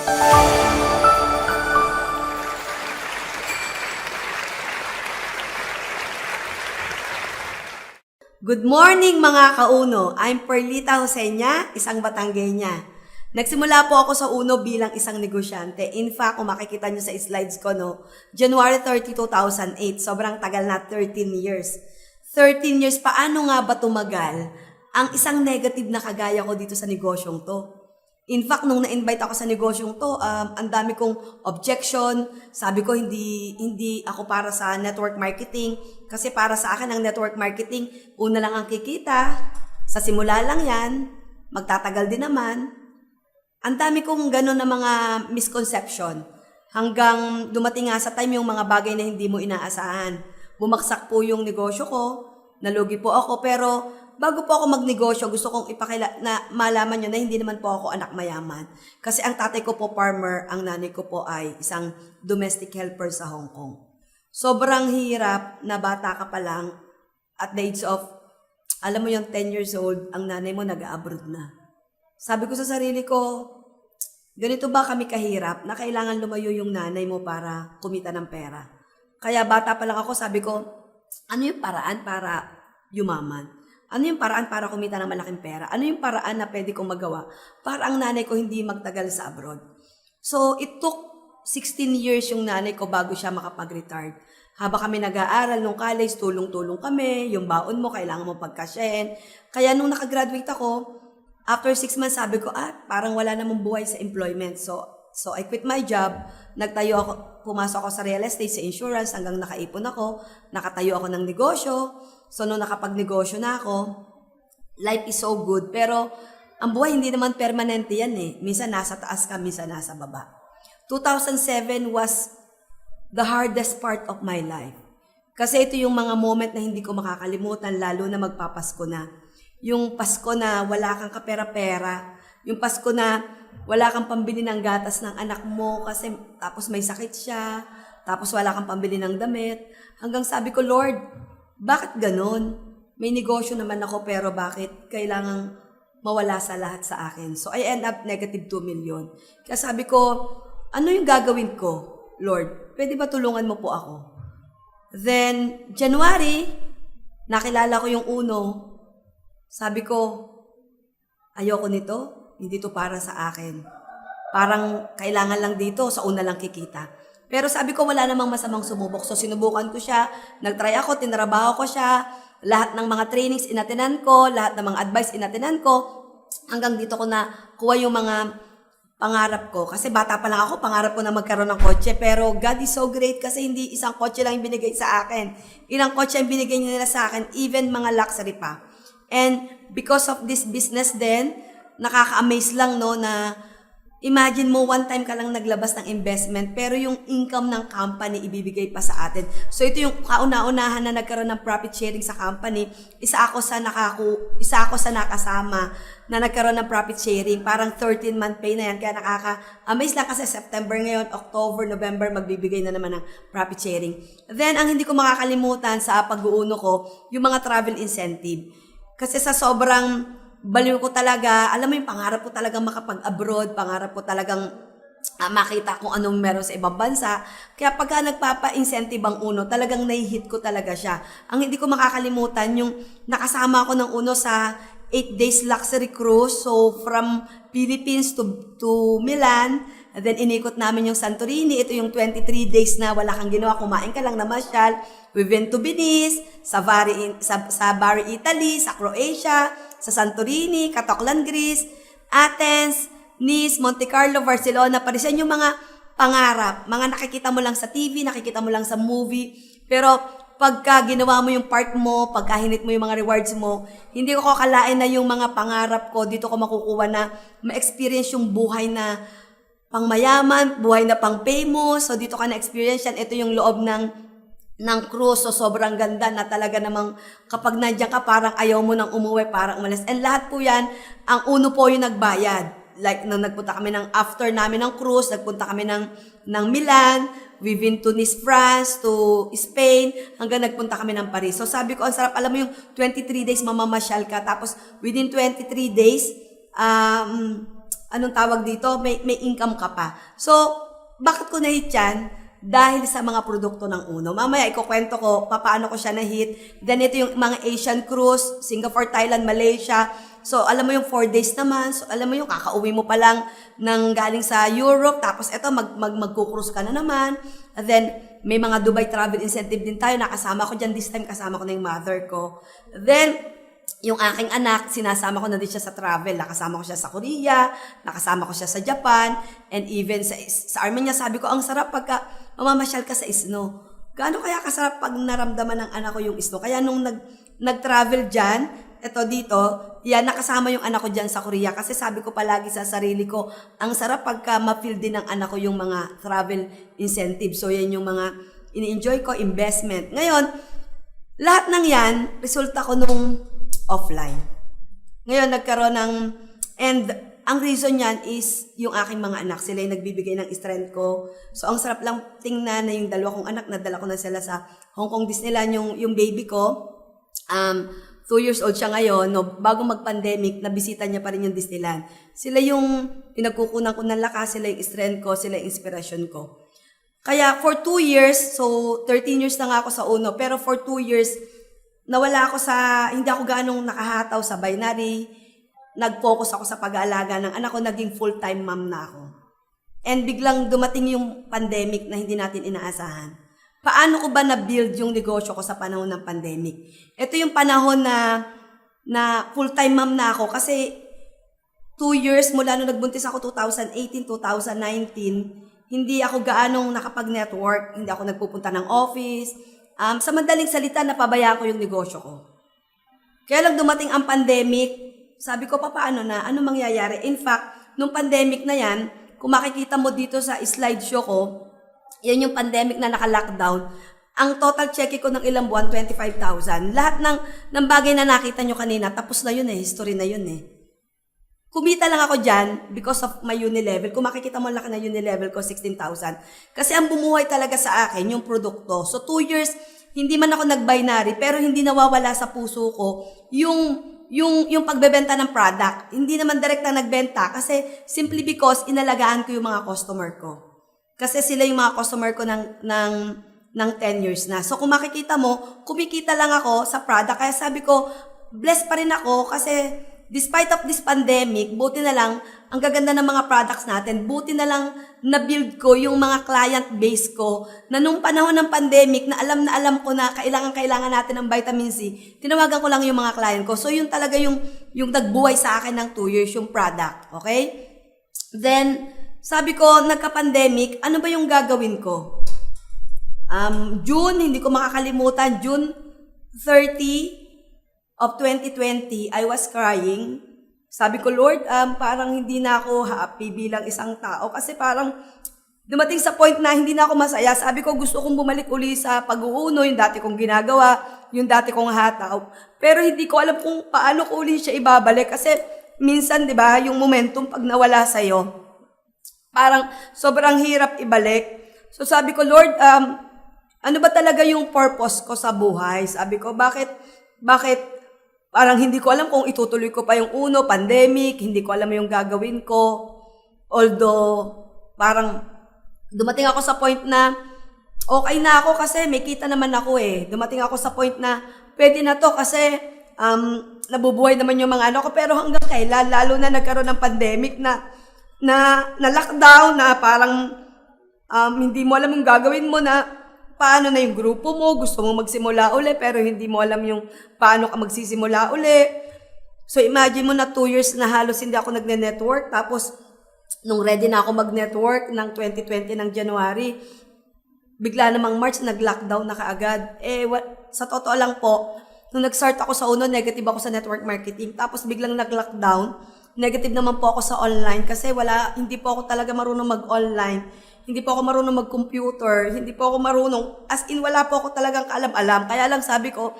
Good morning mga kauno! I'm Perlita Josenia, isang Batangueña. Nagsimula po ako sa Uno bilang isang negosyante. In fact, kung makikita nyo sa slides ko, no, January 30, 2008, sobrang tagal na, 13 years. 13 years, paano nga ba tumagal ang isang negative na kagaya ko dito sa negosyong to? In fact, nung na-invite ako sa negosyong to, ang dami kong objection. Sabi ko, hindi ako para sa network marketing. Kasi para sa akin, ang network marketing, una lang ang kikita. Sa simula lang yan. Magtatagal din naman. Ang dami kong gano'n na mga misconception. Hanggang dumating nga sa time yung mga bagay na hindi mo inaasahan. Bumaksak po yung negosyo ko. Nalugi po ako. Pero bago po ako magnegosyo, gusto kong na malaman nyo na hindi naman po ako anak mayaman. Kasi ang tatay ko po farmer, ang nanay ko po ay isang domestic helper sa Hong Kong. Sobrang hirap na bata ka pa lang at the age of, alam mo yung 10 years old, ang nanay mo nag-abroad na. Sabi ko sa sarili ko, ganito ba kami kahirap na kailangan lumayo yung nanay mo para kumita ng pera? Kaya bata pa lang ako, sabi ko, ano yung paraan para yumaman? Ano yung paraan para kumita ng malaking pera? Ano yung paraan na pwede kong magawa para ang nanay ko hindi magtagal sa abroad? So, it took 16 years yung nanay ko bago siya makapag-retard. Habang kami nag-aaral nung college, tulong-tulong kami, yung baon mo, kailangan mo pagkasyahin. Kaya nung nakagraduate ako, after 6 months, sabi ko, parang wala namang buhay sa employment. So I quit my job, nagtayo ako, pumasok ako sa real estate, sa insurance, hanggang nakaipon ako, nakatayo ako ng negosyo. So nung nakapag-negosyo na ako, life is so good. Pero ang buhay hindi naman permanente yan eh. Minsan nasa taas ka, minsan nasa baba. 2007 was the hardest part of my life. Kasi ito yung mga moment na hindi ko makakalimutan, lalo na magpapasko na. Yung Pasko na wala kang kapera-pera, yung Pasko na wala kang pambili ng gatas ng anak mo kasi tapos may sakit siya, tapos wala kang pambili ng damit. Hanggang sabi ko, Lord, bakit ganun? May negosyo naman ako pero bakit kailangang mawala sa lahat sa akin? So I end up negative 2 million. Kaya sabi ko, ano yung gagawin ko, Lord? Pwede ba tulungan mo po ako? Then, January, nakilala ko yung Uno. Sabi ko, ayoko nito, hindi to para sa akin. Parang kailangan lang dito, sa una lang kikita. Pero sabi ko, wala namang masamang sumubok. So, sinubukan ko siya, nagtry ako, tinrabaho ko siya, lahat ng mga trainings inatenan ko, lahat ng mga advice inatenan ko, hanggang dito ko na kuha yung mga pangarap ko. Kasi bata pa lang ako, pangarap ko na magkaroon ng kotse. Pero God is so great kasi hindi isang kotse lang yung binigay sa akin. Ilang kotse yung binigay nila sa akin, even mga luxury pa. And because of this business din, nakaka-amaze lang no na imagine mo one time ka lang naglabas ng investment pero yung income ng company ibibigay pa sa atin. So ito yung kauna-unahan na nagkaroon ng profit sharing sa company. Isa ako sa nakasama na nagkaroon ng profit sharing. Parang 13-month pay na yan. Kaya nakaka-amaze lang kasi September ngayon, October, November, magbibigay na naman ng profit sharing. Then, ang hindi ko makakalimutan sa pag-uuno ko, yung mga travel incentive. Kasi sa sobrang baliw ko talaga, alam mo yung pangarap ko talagang makapag-abroad, pangarap ko talagang makita kung anong meron sa ibang bansa. Kaya pagka nagpapa-incentive ang Uno, talagang nai-hit ko talaga siya. Ang hindi ko makakalimutan, yung nakasama ako ng Uno sa 8 days luxury cruise. So, from Philippines to Milan, and then inikot namin yung Santorini. Ito yung 23 days na wala kang ginawa, kumain ka lang na masyal. We went to Venice, sa Bari, Italy, sa Croatia, sa Santorini, Katoklan, Greece, Athens, Nice, Monte Carlo, Barcelona, Paris. Yan yung mga pangarap. Mga nakikita mo lang sa TV, nakikita mo lang sa movie. Pero pagka ginawa mo yung part mo, pagka hinit mo yung mga rewards mo, hindi ko kakalain na yung mga pangarap ko, dito ko makukuha na ma-experience yung buhay na pangmayaman, buhay na pang-famous. So dito ka na-experience yan. Ito yung loob ng cruise. So sobrang ganda na talaga namang kapag nandiyan ka, parang ayaw mo nang umuwi, parang umalis. And lahat po yan, ang Uno po yung nagbayad. Like, nung nagpunta kami after namin ng cruise, nagpunta kami ng Milan, we've been to Nice, France, to Spain, hanggang nagpunta kami ng Paris. So sabi ko, ang sarap, alam mo yung 23 days mamamasyal ka, tapos within 23 days, anong tawag dito, may income ka pa. So, bakit ko na-hit yan? Dahil sa mga produkto ng Uno. Mamaya, ikukwento ko paano ko siya na-hit. Then, ito yung mga Asian cruise, Singapore, Thailand, Malaysia. So, alam mo yung 4 days naman. So, alam mo yung kakauwi mo pa lang ng galing sa Europe. Tapos, ito, magkukrus ka na naman. And then, may mga Dubai travel incentive din tayo. Nakasama ko dyan this time. Kasama ko na yung mother ko. Then, yung aking anak, sinasama ko na din siya sa travel. Nakasama ko siya sa Korea, nakasama ko siya sa Japan, and even sa Armenia, sabi ko, ang sarap pagka mamamasyal ka sa snow. Gaano kaya kasarap pag naramdaman ng anak ko yung snow? Kaya nung nag-travel dyan, eto dito, yan, nakasama yung anak ko dyan sa Korea. Kasi sabi ko palagi sa sarili ko, ang sarap pagka ma-feel din ng anak ko yung mga travel incentive. So, yan yung mga ini-enjoy ko, investment. Ngayon, lahat ng yan, resulta ko nung offline. Ngayon, nagkaroon ng, and ang reason yan is yung aking mga anak. Sila yung nagbibigay ng strength ko. So, ang sarap lang tingnan na yung dalawa kong anak, nadala ko na sila sa Hong Kong Disneyland, yung baby ko. 2 years old siya ngayon, no, bago mag-pandemic, nabisita niya pa rin yung Disneyland. Sila yung pinagkukunan ko ng lakas, sila yung strength ko, sila yung inspiration ko. Kaya for 2 years, so 13 years na nga ako sa Uno, pero for 2 years, nawala ako hindi ako ganong nakahataw sa binary, nag-focus ako sa pag-aalaga ng anak ko, naging full-time mom na ako. And biglang dumating yung pandemic na hindi natin inaasahan. Paano ko ba na-build yung negosyo ko sa panahon ng pandemic? Ito yung panahon na full-time mom na ako kasi 2 years mula nung nagbuntis ako 2018, 2019, hindi ako gaanong nakapag-network, hindi ako nagpupunta ng office. Sa madaling salita, napabayaan ko yung negosyo ko. Kaya lang dumating ang pandemic, sabi ko, paano na? Ano mangyayari? In fact, nung pandemic na yan, kung makikita mo dito sa slideshow ko, yan yung pandemic na naka-lockdown. Ang total check ko ng ilang buwan, 25,000. Lahat ng bagay na nakita nyo kanina, tapos na yun history na yun Kumita lang ako dyan because of my Unilevel. Kung makikita mo laki na Unilevel ko, 16,000. Kasi ang bumuhay talaga sa akin, yung produkto. So 2 years, hindi man ako nag-binary, pero hindi nawawala sa puso ko yung pagbebenta ng product. Hindi naman direct na nagbenta kasi simply because inalagaan ko yung mga customer ko. Kasi sila yung mga customer ko ng 10 years na. So kung makikita mo, kumikita lang ako sa product. Kaya sabi ko, blessed pa rin ako kasi despite of this pandemic, buti na lang, ang gaganda ng mga products natin, buti na lang na-build ko yung mga client base ko na nung panahon ng pandemic na alam ko na kailangan natin ng vitamin C, tinawagan ko lang yung mga client ko. So, yun talaga yung nagbuhay sa akin ng 2 years, yung product. Okay? Then, sabi ko, nagka-pandemic, ano ba yung gagawin ko? June, hindi ko makakalimutan, June 30, of 2020, I was crying. Sabi ko, Lord, parang hindi na ako happy bilang isang tao kasi parang dumating sa point na hindi na ako masaya. Sabi ko, gusto kong bumalik uli sa pag-uuno, yung dati kong ginagawa, yung dati kong hataw. Pero hindi ko alam kung paano ko uli siya ibabalik kasi minsan, di ba, yung momentum pag nawala sa'yo, parang sobrang hirap ibalik. So sabi ko, Lord, ano ba talaga yung purpose ko sa buhay? Sabi ko, bakit parang hindi ko alam kung itutuloy ko pa yung Uno, pandemic, hindi ko alam yung gagawin ko. Although, parang dumating ako sa point na okay na ako kasi may kita naman ako Dumating ako sa point na pwede na to kasi nabubuhay naman yung mga ko. Pero hanggang kailan, lalo na nagkaroon ng pandemic na lockdown, na parang hindi mo alam yung gagawin mo na paano na yung grupo mo, gusto mo magsimula uli, pero hindi mo alam yung paano ka magsisimula uli. So, imagine mo na 2 years na halos hindi ako nagne-network, tapos, nung ready na ako mag-network ng 2020 ng January, bigla namang March, nag-lockdown na kaagad. Sa totoo lang po, nung nag-start ako sa Uno, negative ako sa network marketing, tapos biglang nag-lockdown, negative naman po ako sa online, kasi hindi po ako talaga marunong mag-online. Hindi po ako marunong mag-computer, hindi po ako marunong, as in wala po ako talagang kaalam-alam. Kaya lang sabi ko,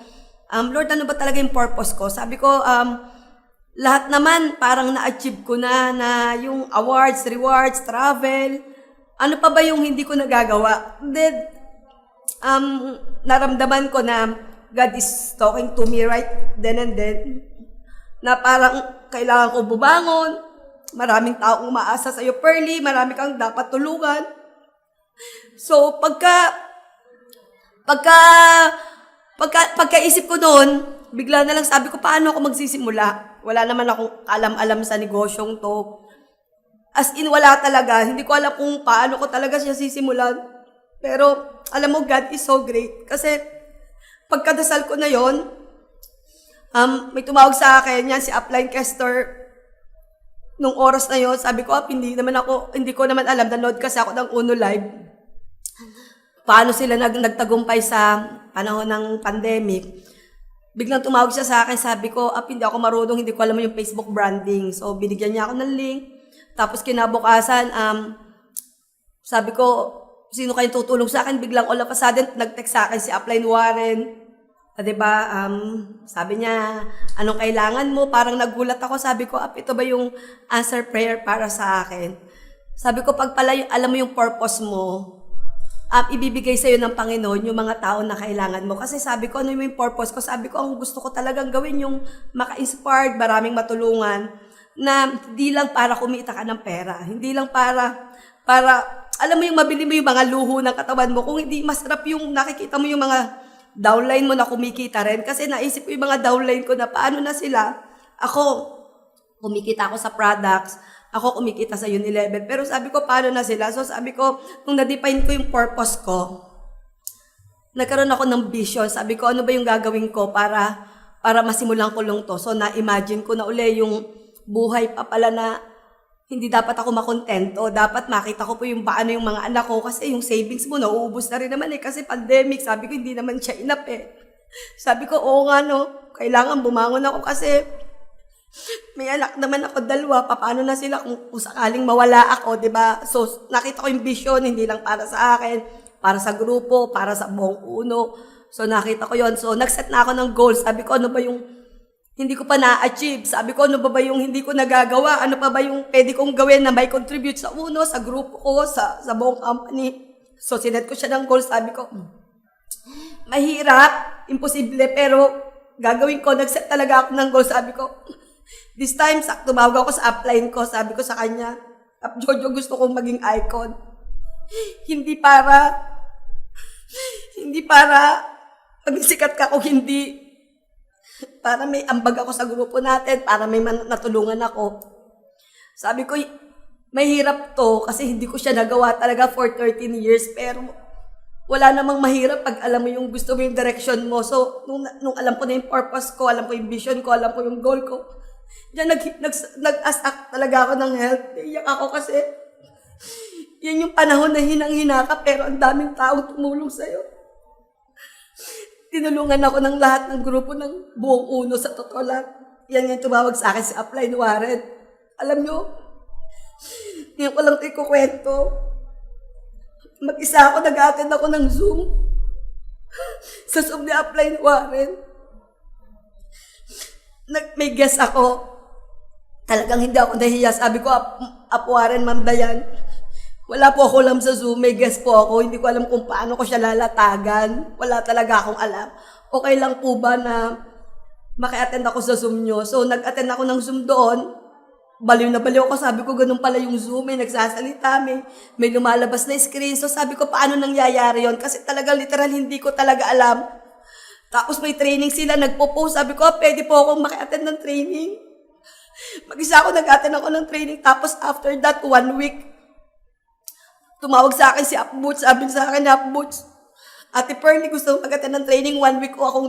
Lord, ano ba talaga yung purpose ko? Sabi ko, lahat naman parang na-achieve ko na yung awards, rewards, travel. Ano pa ba yung hindi ko nagagawa? Then, naramdaman ko na God is talking to me right then and then, na parang kailangan ko bumangon, maraming taong umaasa sa'yo, Pearly, marami kang dapat tulungan. So, pagkaisip ko noon, bigla na lang sabi ko, paano ako magsisimula? Wala naman akong alam-alam sa negosyong to. As in, wala talaga. Hindi ko alam kung paano ko talaga siya sisimulan. Pero, alam mo, God is so great. Kasi, pagkadasal ko na yon, may tumawag sa akin, yan, si Upline Kester. Nung oras na yon, sabi ko, hindi ko naman alam, nanood kasi ako ng Uno Live. Paano sila nagtagumpay sa panahon ng pandemic. Biglang tumawag siya sa akin, sabi ko, hindi ako marunong, hindi ko alam yung Facebook branding. So, binigyan niya ako ng link. Tapos kinabukasan, sabi ko, sino kayong tutulong sa akin? Biglang all of a sudden, nag-text sa akin si Upline Warren. Diba? Sabi niya, anong kailangan mo? Parang nagulat ako. Sabi ko, ito ba yung answer prayer para sa akin? Sabi ko, pag pala alam mo yung purpose mo, ibibigay sa'yo ng Panginoon yung mga tao na kailangan mo. Kasi sabi ko, ano yung purpose ko? Sabi ko, ang gusto ko talagang gawin yung maka-inspired, maraming matulungan, na hindi lang para kumita ka ng pera. Hindi lang para, alam mo yung mabili mo yung mga luho ng katawan mo. Kung hindi, masarap yung nakikita mo yung mga downline mo na kumikita rin. Kasi naisip ko yung mga downline ko na paano na sila. Ako, kumikita ako sa products. Ako kumikita sa Unilever. Pero sabi ko, paano na sila? So sabi ko, nung na-define ko yung purpose ko, nagkaroon ako ng vision. Sabi ko, ano ba yung gagawin ko para masimulan ko lang to? So na-imagine ko na uli yung buhay pa pala na hindi dapat ako makontento. Dapat makita ko po yung paano yung mga anak ko kasi yung savings mo nauubos na rin naman kasi pandemic. Sabi ko, hindi naman siya enough Sabi ko, oo nga no, kailangan bumangon ako kasi may anak naman ako 2, paano na sila kung sakaling mawala ako, diba? So, nakita ko yung vision, hindi lang para sa akin, para sa grupo, para sa buong Uno. So, nakita ko yon. So, nag-set na ako ng goals. Sabi ko, ano ba yung hindi ko pa na-achieve? Sabi ko, ano ba yung hindi ko nagagawa? Ano pa ba yung pwede kong gawin na may contribute sa Uno, sa grupo ko, sa buong company? So, sinet ko siya ng goals. Sabi ko, mahirap, imposible, pero gagawin ko. Nag-set talaga ako ng goals. Sabi ko, this time, tumawag ako sa upline ko. Sabi ko sa kanya, Jojo, gusto kong maging icon. Hindi para maging sikat ka kung hindi para may ambag ako sa grupo natin, para may natulungan ako. Sabi ko, mahirap to kasi hindi ko siya nagawa talaga for 13 years, pero wala namang mahirap pag alam mo yung gusto mo yung direction mo. So, nung alam ko na yung purpose ko, alam ko yung vision ko, alam ko yung goal ko, diyan nag-ask talaga ako ng help. Iyak ako kasi yan yung panahon na hinang-hina ka pero ang daming tao tumulong sa'yo. Tinulungan ako ng lahat ng grupo ng buong Uno sa totoo lang. Yan yung tumawag sa akin si Upline Warren. Alam nyo, ngayon ko lang ito ikukwento. Mag-isa ako, nag-attend ako ng Zoom. Sa Zoom ni Upline Warren. May guest ako. Talagang hindi ako nahiya. Sabi ko, Warren, Ma'am Dayan, wala po ako alam sa Zoom, may guest po ako, hindi ko alam kung paano ko siya lalatagan. Wala talaga akong alam. Okay lang po ba na maki-attend ako sa Zoom nyo? So, nag-attend ako ng Zoom doon. Baliw na baliw ako. Sabi ko, ganun pala yung Zoom. May nagsasalita, may lumalabas na screen. So, sabi ko, paano nangyayari yon? Kasi talaga, literal, hindi ko talaga alam. Tapos may training sila, nagpo-post. Sabi ko, pwede po akong maki-attend ng training. Mag-isa ako, nag-attend ako ng training. Tapos, after that, 1 week, tumawag sa akin si Upboots, sabi sa akin, Upboots, Ate Pearly, gusto kong mag-attend ng training. 1 week ko akong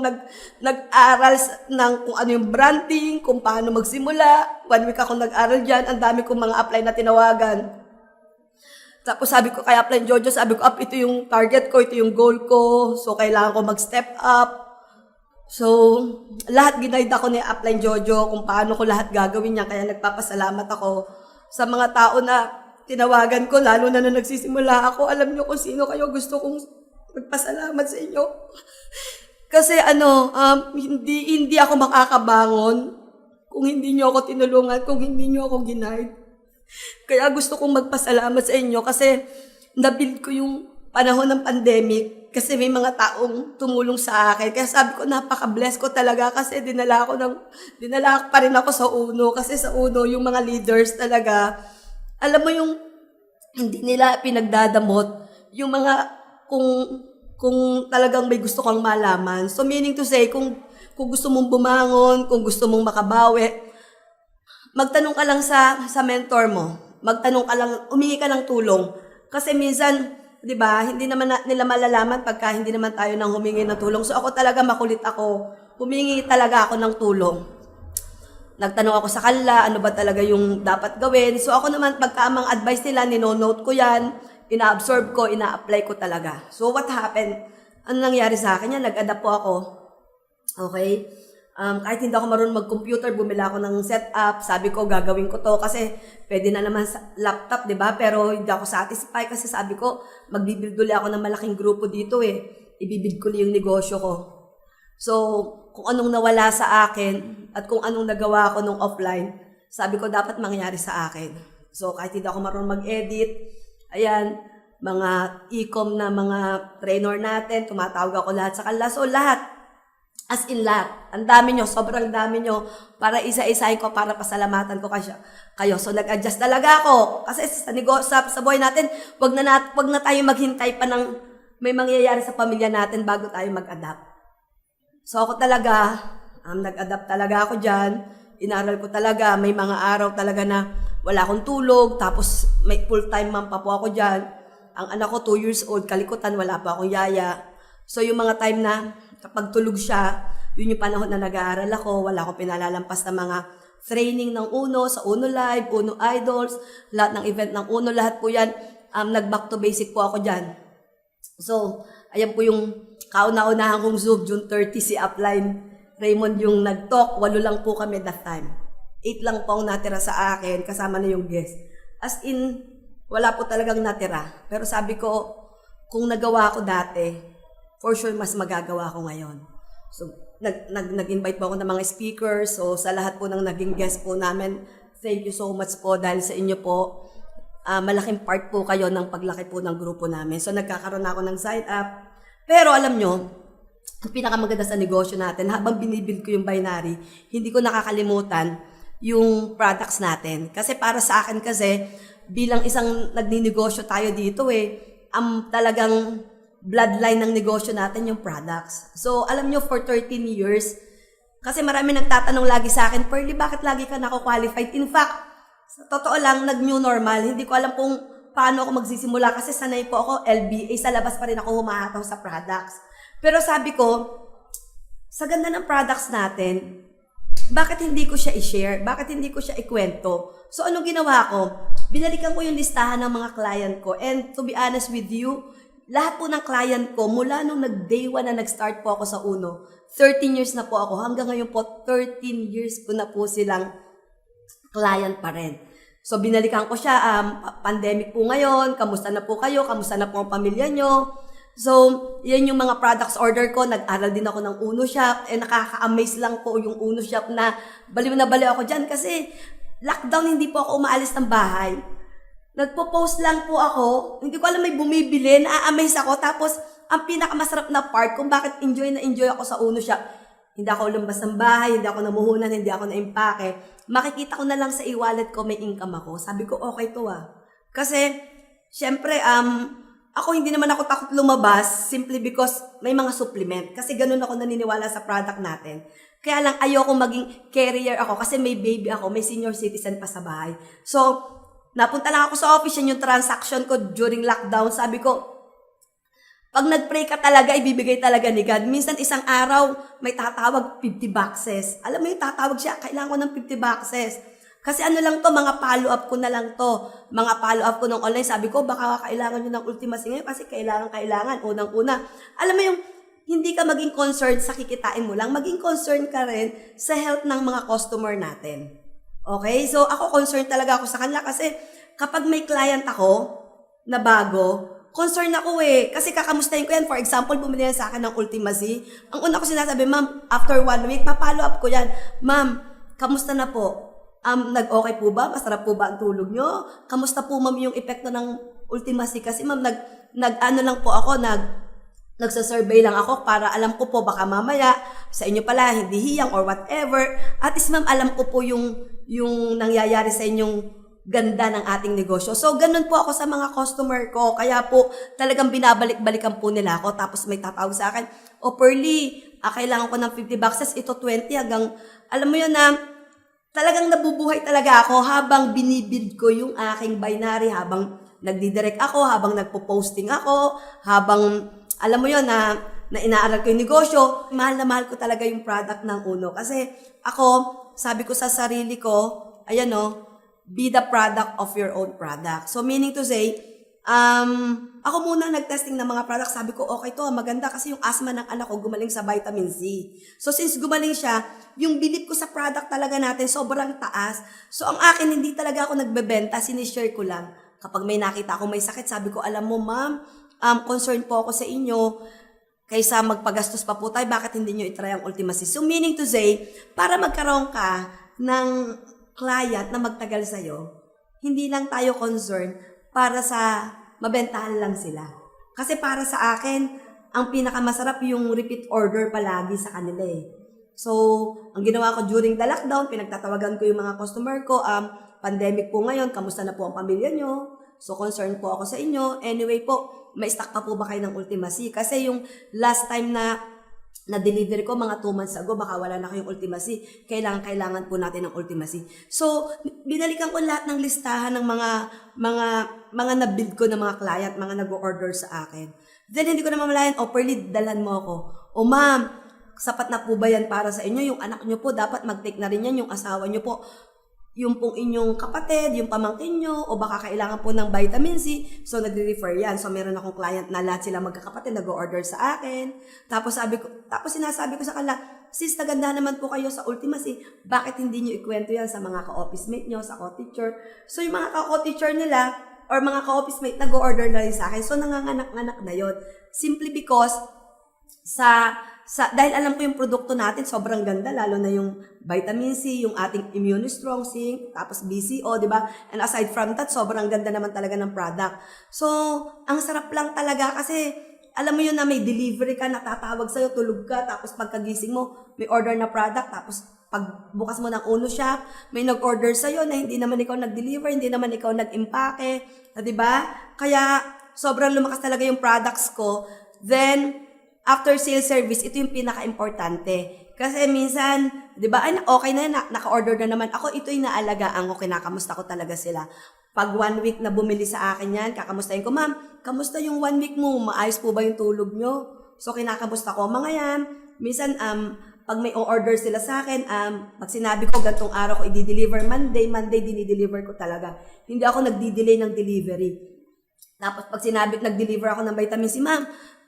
nag-aral ng kung ano yung branding, kung paano magsimula. 1 week akong nag-aral dyan. Ang dami kong mga upline na tinawagan. Tapos sabi ko kay Upline Jojo, sabi ko, ito yung target ko, ito yung goal ko. So, kailangan ko mag-step up. So, lahat ginaid ako ni Upline Jojo kung paano ko lahat gagawin niya. Kaya nagpapasalamat ako sa mga tao na tinawagan ko, lalo na nung nagsisimula ako. Alam niyo kung sino kayo, gusto kong magpasalamat sa inyo. Kasi hindi ako makakabangon kung hindi niyo ako tinulungan, kung hindi niyo ako ginaid. Kaya gusto kong magpasalamat sa inyo kasi nabuild ko yung panahon ng pandemic kasi may mga taong tumulong sa akin. Kaya sabi ko, napaka-bless ko talaga kasi dinala pa rin ako sa UNO. Kasi sa UNO, yung mga leaders talaga, alam mo yung hindi nila pinagdadamot yung mga kung talagang may gusto kang malaman. So meaning to say, kung gusto mong bumangon, kung gusto mong makabawi, magtanong ka lang sa mentor mo. Magtanong ka lang, humingi ka ng tulong. Kasi minsan, 'di ba, hindi naman nila malalaman pagka hindi naman tayo nang humingi ng tulong. So ako talaga makulit ako. Humingi talaga ako ng tulong. Nagtanong ako sa kanila, ano ba talaga yung dapat gawin. So ako naman, pagka ang advice nila, ninonote ko yan, ina-absorb ko, ina-apply ko talaga. So what happened? Ano nangyari sa akin yan? Nag-adapt po ako. Okay? Kahit hindi ako marunong mag-computer, bumila ako ng setup. Sabi ko, gagawin ko to kasi pwede na naman sa laptop, di ba? Pero hindi ako satisfied kasi sabi ko, magbibuild ulit ako ng malaking grupo dito eh. Ibibuild ko yung negosyo ko. So, kung anong nawala sa akin at kung anong nagawa ko nung offline, sabi ko dapat mangyari sa akin. So, kahit hindi ako marunong mag-edit, ayan, mga e-com na mga trainer natin, tumatawag ako lahat sa kanila. So, lahat, as in lahat, ang dami nyo, sobrang dami nyo, para isa-isahin ko, para pasalamatan ko kayo. So, nag-adjust talaga ako. Kasi sa buhay natin, wag na tayo maghintay pa ng may mangyayari sa pamilya natin bago tayo mag-adapt. So ako talaga, nag-adapt talaga ako dyan. Inaral ko talaga, may mga araw talaga na wala akong tulog, tapos may full-time mom pa po ako dyan. Ang anak ko 2 years old, kalikutan, wala pa akong yaya. So yung mga time na kapag tulog siya, yun yung panahon na nag-aaral ako, wala akong pinalalampas na mga training ng UNO, sa UNO Live, UNO Idols, lahat ng event ng UNO, lahat po yan, nag-back to basic po ako dyan. So, ayan po yung kauna-unahan kong Zoom, June 30, si Upline Raymond yung nag-talk. 8 lang po kami that time. 8 lang po ang natira sa akin, kasama na yung guest. As in, wala po talagang natira. Pero sabi ko, kung nagawa ko dati, for sure mas magagawa ko ngayon. So, nag-invite po ako ng mga speakers. So, sa lahat po ng naging guest po namin, thank you so much po dahil sa inyo po. Malaking part po kayo ng paglaki po ng grupo namin. So, nagkakaroon ako ng sign up. Pero alam nyo, ang pinakamaganda sa negosyo natin, habang binibuild ko yung binary, hindi ko nakakalimutan yung products natin. Kasi para sa akin kasi, bilang isang nagninegosyo tayo dito ang talagang bloodline ng negosyo natin yung products. So, alam nyo, for 13 years, kasi marami nagtatanong lagi sa akin, Pearly, bakit lagi ka nako-qualified? In fact, sa totoo lang, nag-new normal. Hindi ko alam kung paano ako magsisimula kasi sanay po ako LBA, sa labas pa rin ako humahataw sa products. Pero sabi ko, sa ganda ng products natin, bakit hindi ko siya i-share? Bakit hindi ko siya ikwento? So anong ginawa ko? Binalikan ko yung listahan ng mga client ko. And to be honest with you, lahat po ng client ko, mula nung nag-day 1 na nag-start po ako sa UNO, 13 years na po ako. Hanggang ngayon po, 13 years ko na po silang client pa rin. So, binalikan ko siya, pandemic po ngayon, kamusta na po kayo, kamusta na po ang pamilya nyo. So, yan yung mga products order ko, nag-aral din ako ng UNO Shop, nakaka-amaze lang po yung UNO Shop na baliw na baliw ako dyan kasi lockdown, hindi po ako umaalis ng bahay. Nagpo-post lang po ako, hindi ko alam may bumibili, na-amaze ako, tapos ang pinakamasarap na part kung bakit enjoy na enjoy ako sa UNO Shop, hindi ako lumabas ng bahay, hindi ako namuhunan, hindi ako na-impake. Makikita ko na lang sa e-wallet ko may income ako. Sabi ko, okay to Kasi, syempre, ako hindi naman ako takot lumabas simply because may mga supplement. Kasi ganun ako naniniwala sa product natin. Kaya lang, ayoko maging carrier ako kasi may baby ako, may senior citizen pa sa bahay. So, napunta lang ako sa office, yung transaction ko during lockdown. Sabi ko, pag nag-pray ka talaga, ibibigay talaga ni God. Minsan isang araw, may tatawag 50 boxes. Alam mo yung tatawag siya, kailangan ko ng 50 boxes. Kasi ano lang to, mga follow-up ko na lang to. Mga follow-up ko ng online. sabi ko, baka kailangan nyo ng ultimacy ngayon kasi kailangan. Unang-una. Alam mo yung, hindi ka maging concerned sa kikitain mo lang, maging concerned ka rin sa health ng mga customer natin. Okay? So, ako concerned talaga ako sa kanila kasi kapag may client ako na bago, concern ako kasi kakamustahin ko yan. For example, bumili yan sa akin ng ultimacy. Ang una ko sinasabi, ma'am, after 1 week, pa-follow up ko yan. Ma'am, kamusta na po? Nag-okay po ba? Masarap po ba ang tulog nyo? Kamusta po, ma'am, yung epekto ng Ultimacy kasi ma'am, nag-ano lang po ako, nagsa-survey lang ako para alam ko po baka mamaya sa inyo pala hindi hiyang or whatever. At least ma'am, alam ko po yung nangyayari sa inyong ganda ng ating negosyo. So, ganun po ako sa mga customer ko. Kaya po, talagang binabalik-balikan po nila ako. Tapos may tatawag sa akin, Pearly, kailangan ko ng 50 boxes, ito 20 hanggang, alam mo yun na, talagang nabubuhay talaga ako habang binibuild ko yung aking binary, habang nagdidirect ako, habang nagpo-posting ako, habang, alam mo yun na inaaral ko yung negosyo. Mahal na mahal ko talaga yung product ng Uno. Kasi ako, sabi ko sa sarili ko, ayan o, be the product of your own product. So, meaning to say, ako muna nag-testing ng mga products. Sabi ko, okay to, maganda kasi yung asthma ng anak ko gumaling sa vitamin C. So, since gumaling siya, yung belief ko sa product talaga natin sobrang taas. So, ang akin, hindi talaga ako nagbebenta, sinishare ko lang. Kapag may nakita ako may sakit, sabi ko, alam mo ma'am, concerned po ako sa inyo. Kaysa magpagastos pa po tayo, bakit hindi nyo itry ang Ultimacy? So, meaning to say, para magkaroon ka ng client na magtagal sa'yo, hindi lang tayo concerned para sa mabentahan lang sila. Kasi para sa akin, ang pinakamasarap yung repeat order palagi sa kanila eh. So, ang ginawa ko during the lockdown, pinagtatawagan ko yung mga customer ko, pandemic po ngayon, kamusta na po ang pamilya nyo? So, concerned po ako sa inyo. Anyway po, may stock pa po ba kayo ng Ultimacy? Kasi yung last time na deliver ko mga 2 months ago, baka wala na kayong Ultimacy. Kailangan po natin ng Ultimacy. So, binalikan ko lahat ng listahan ng mga na-build ko ng mga client, mga nag-order sa akin. Then, hindi ko na mamalayan, Pearly, dalhan mo ako. Ma'am, sapat na po ba yan para sa inyo? Yung anak nyo po, dapat mag-take na rin yan. Yung asawa nyo po, yung pong inyong kapatid, yung pamangkin nyo, o baka kailangan po ng vitamin C, so nagre-refer yan. So, meron akong client na lahat sila magkakapatid, nag-order sa akin. Tapos sinasabi ko sa kanila, sis, naganda naman po kayo sa Ultimacy, bakit hindi nyo ikwento yan sa mga ka-office mate nyo, sa co-teacher? So, yung mga ka-co-teacher nila, or mga ka-office mate, nag-order na rin sa akin. So, nanganganak-nganak na yon. Simply because, dahil alam ko yung produkto natin, sobrang ganda, lalo na yung vitamin C, yung ating Immune Strong Zinc, tapos BCO, di ba? And aside from that, sobrang ganda naman talaga ng product. So, ang sarap lang talaga kasi, alam mo yun na may delivery ka, natatawag sa'yo, tulog ka, tapos pagkagising mo, may order na product, tapos pagbukas mo ng Uno Shop, may nag-order sa'yo na hindi naman ikaw nag-deliver, hindi naman ikaw nag-impake, di ba? Kaya, sobrang lumakas talaga yung products ko. Then, after sales service, ito yung pinaka-importante. Kasi minsan, di ba, okay na, naka-order na naman ako, ito yung naalagaan ko, kinakamusta ko talaga sila. Pag 1 week na bumili sa akin yan, kakamustahin ko, ma'am, kamusta yung 1 week mo? Maayos po ba yung tulog nyo? So, kinakamusta ko, mga yan. Minsan, pag may order sila sa akin, pag sinabi ko, gantong araw ko i-deliver, Monday dinideliver ko talaga. Hindi ako nagdi-delay ng delivery. Tapos, pag sinabi, nag-deliver ako ng vitamin C, ma'am,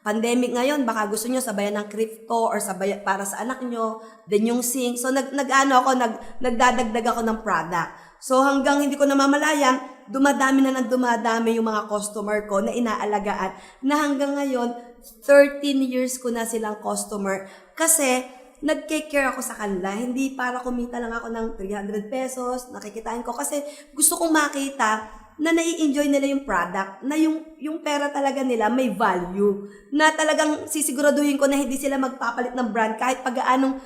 pandemic ngayon, baka gusto nyo sabayan ng crypto or sabayan para sa anak nyo, then yung zinc. So, nagdadagdag ako ng product. So, hanggang hindi ko namamalayan, dumadami yung mga customer ko na inaalagaan na hanggang ngayon, 13 years ko na silang customer kasi nag-take care ako sa kanila. Hindi para kumita lang ako ng 300 pesos, nakikitain ko kasi gusto kong makita na nai-enjoy nila yung product, na yung pera talaga nila may value, na talagang sisiguraduhin ko na hindi sila magpapalit ng brand kahit pag-aanong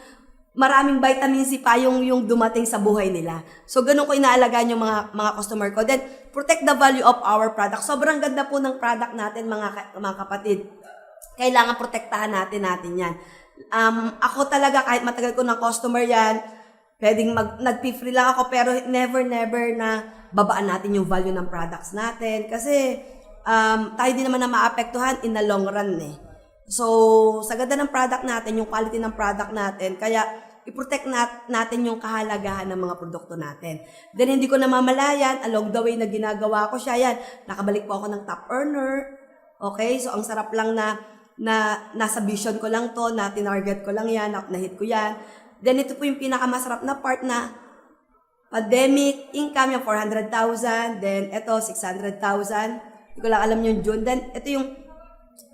maraming vitamin C pa yung dumating sa buhay nila. So, ganun ko inaalagaan yung mga customer ko. Then, protect the value of our product. Sobrang ganda po ng product natin, mga kapatid. Kailangan protektahan natin yan. Ako talaga, kahit matagal ko ng customer yan, pwedeng nag-free lang ako, pero never na babaan natin yung value ng products natin. Kasi, tayo din naman na maapektuhan in the long run eh. So, sa ganda ng product natin, yung quality ng product natin, kaya i-protect natin yung kahalagahan ng mga produkto natin. Then, hindi ko namamalayan, along the way na ginagawa ko siya, yan, nakabalik po ako ng top earner. Okay? So, ang sarap lang na nasa vision ko lang to, na tinarget ko lang yan, na-hit ko yan. Then, ito po yung pinakamasarap na part na pandemic, income yung 400,000, then ito 600,000. Hindi ko lang alam yung June. Then ito yung,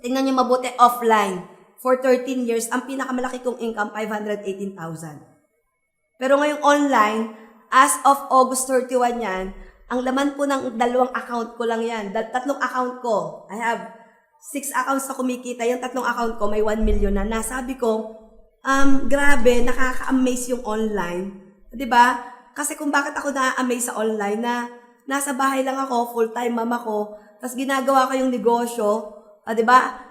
tingnan nyo mabuti, offline. For 13 years, ang pinakamalaki kong income, 518,000. Pero ngayong online, as of August 31 yan, Ang laman po ng 2 account ko lang yan. 3 account ko. I have 6 accounts na kumikita. Yung 3 account ko, may 1 million na. Nasabi ko, grabe, nakaka-amaze yung online. 'Di ba? Kasi kung bakit ako na-amaze sa online na nasa bahay lang ako, full-time mama ko, tapos ginagawa ko yung negosyo, 'di ba?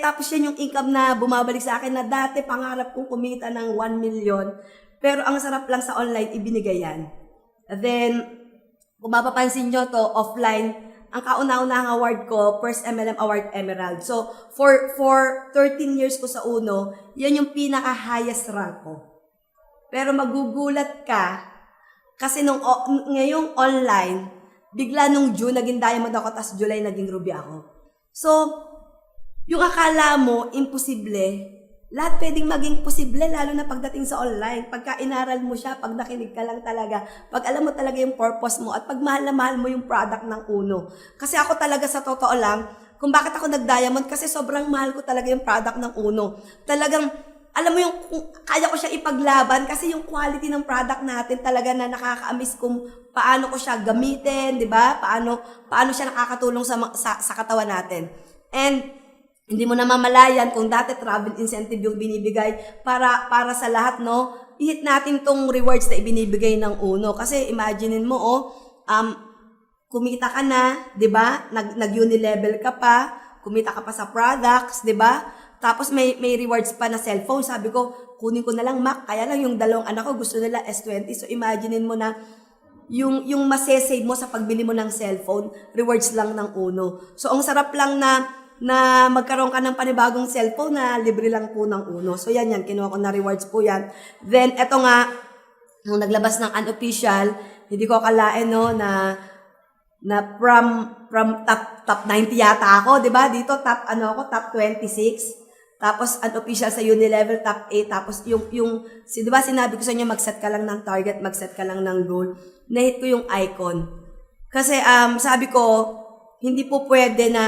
Tapos yan yung income na bumabalik sa akin na dati pangarap kong kumita ng 1 million, pero ang sarap lang sa online ibinigay yan. Then, kung mapapansin nyo to, offline, ang kauna-unahang award ko, first MLM Award Emerald. So, for 13 years ko sa Uno, yan yung pinaka-highest rank ko. Pero magugulat ka, kasi ngayong online, bigla nung June, naging diamond ako, tas July, naging ruby ako. So, yung akala mo, imposible, lahat pwedeng maging posible, lalo na pagdating sa online. Pagka inaral mo siya, pag nakinig ka lang talaga, pag alam mo talaga yung purpose mo, at pag mahal na mahal mo yung product ng Uno. Kasi ako talaga sa totoo lang, kung bakit ako nag-diamond, kasi sobrang mahal ko talaga yung product ng Uno. Talagang, alam mo yung, kaya ko siya ipaglaban, kasi yung quality ng product natin talaga na nakaka-amaze kung paano ko siya gamitin, di ba? Paano siya nakakatulong sa katawan natin. And, hindi mo na mamalayan kung dati travel incentive yung binibigay para sa lahat, no? I-hit natin tong rewards na ibinibigay ng Uno. Kasi imaginein mo, kumita ka na, 'di ba? Nag-uni-level ka pa, kumita ka pa sa products, 'di ba? Tapos may rewards pa na cellphone. Sabi ko, kunin ko na lang Mac. Kaya lang yung 2 anak ko gusto nila S20. So imaginein mo na yung masesave mo sa pagbili mo ng cellphone, rewards lang ng Uno. So ang sarap lang na magkaroon ka ng panibagong cellphone na libre lang po ng Uno. So yan, kinuha ko na rewards po yan. Then, eto nga, nung naglabas ng unofficial, hindi ko akalain, no, na from top 90 yata ako, di ba? Dito, top 26. Tapos, unofficial sa Unilevel, top 8. Tapos, di ba sinabi ko sa inyo, mag-set ka lang ng target, mag-set ka lang ng goal. Na-hit ko yung icon. Kasi, sabi ko, hindi po pwede na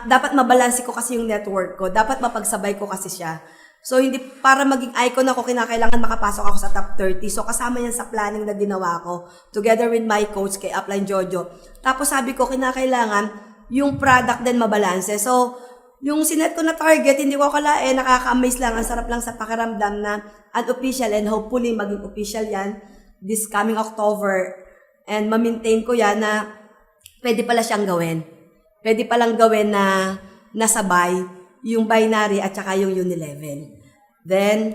dapat mabalanse ko kasi yung network ko. Dapat mapagsabay ko kasi siya. So, hindi, para maging icon ako, kinakailangan makapasok ako sa top 30. So, kasama yan sa planning na ginawa ko. Together with my coach kay Upline Jojo. Tapos, sabi ko, kinakailangan yung product din mabalanse. So, yung sinet ko na target, hindi ko akalain, nakaka-amaze lang. Ang sarap lang sa pakiramdam na unofficial and hopefully maging official yan this coming October. And ma-maintain ko yan na pwede pala siyang gawin. Pwede palang gawin na nasabay yung binary at saka yung unilevel. Then,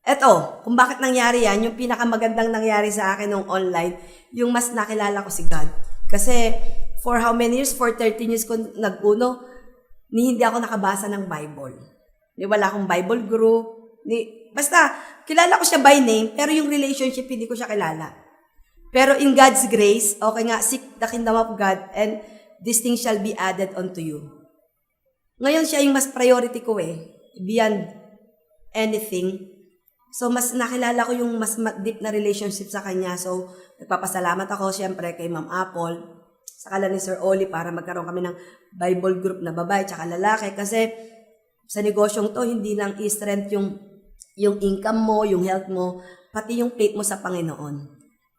eto, kung bakit nangyari yan, yung pinakamagandang nangyari sa akin nung online, yung mas nakilala ko si God. Kasi, for how many years? For 13 years ko nag-Uno, hindi ako nakabasa ng Bible. Wala akong Bible group. Basta, kilala ko siya by name, pero yung relationship, hindi ko siya kilala. Pero in God's grace, okay nga, seek the kingdom of God, and these things shall be added unto you. Ngayon siya yung mas priority ko beyond anything. So, mas nakilala ko yung mas deep na relationship sa kanya. So, nagpapasalamat ako siyempre kay Ma'am Apple, sa kala ni Sir Oli para magkaroon kami ng Bible group na babae tsaka lalaki. Kasi sa negosyong to, hindi lang i-strength yung income mo, yung health mo, pati yung faith mo sa Panginoon.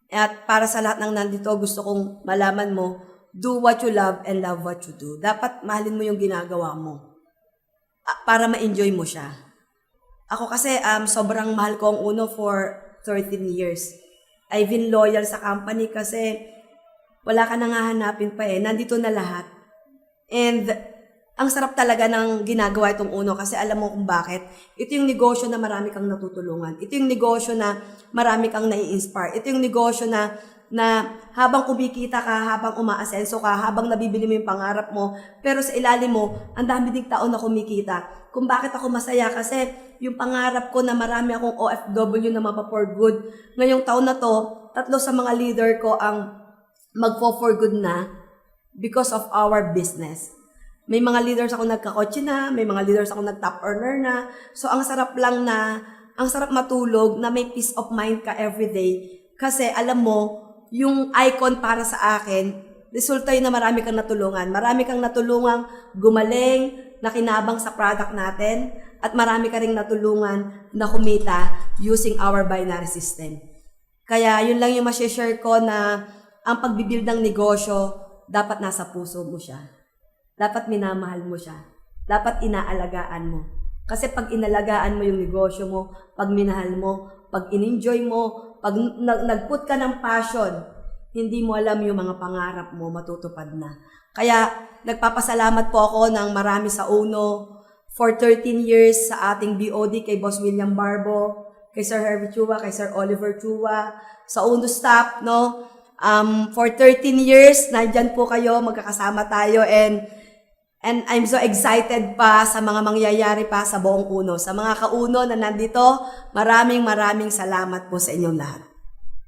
At para sa lahat ng nandito, gusto kong malaman mo, do what you love and love what you do. Dapat mahalin mo yung ginagawa mo para ma-enjoy mo siya. Ako kasi sobrang mahal ko ang Uno for 13 years. I've been loyal sa company kasi wala ka nang hahanapin pa nandito na lahat. And ang sarap talaga ng ginagawa itong Uno kasi alam mo kung bakit. Ito yung negosyo na marami kang natutulungan. Ito yung negosyo na marami kang nai-inspire. Ito yung negosyo na habang kumikita ka, habang umaasenso ka, habang nabibili mo yung pangarap mo, pero sa ilalim mo, ang dami ding tao na kumikita. Kung bakit ako masaya kasi yung pangarap ko na marami akong OFW na mapa-for good. Ngayong taon na to, 3 sa mga leader ko ang magpo-for good na because of our business. May mga leaders ako nagkakotse na, may mga leaders ako nag-top earner na. So, ang sarap matulog na may peace of mind ka everyday. Kasi alam mo, yung icon para sa akin, resulta yun na marami kang natulungan. Marami kang natulungang gumaling, nakinabang sa product natin, at marami ka ring natulungan na kumita using our binary system. Kaya yun lang yung share ko na ang pagbibuild ng negosyo, dapat nasa puso mo siya. Dapat minamahal mo siya. Dapat inaalagaan mo. Kasi pag inalagaan mo yung negosyo mo, pag minahal mo, pag in-enjoy mo, pag nag-put ka ng passion, hindi mo alam yung mga pangarap mo, matutupad na. Kaya nagpapasalamat po ako ng marami sa UNO for 13 years sa ating BOD kay Boss William Barbo, kay Sir Hervey Chua, kay Sir Oliver Chua, sa UNO staff, no? For 13 years, nandyan po kayo, magkakasama tayo, and I'm so excited pa sa mga mangyayari pa sa buong UNO. Sa mga kauno na nandito, maraming salamat po sa inyong lahat.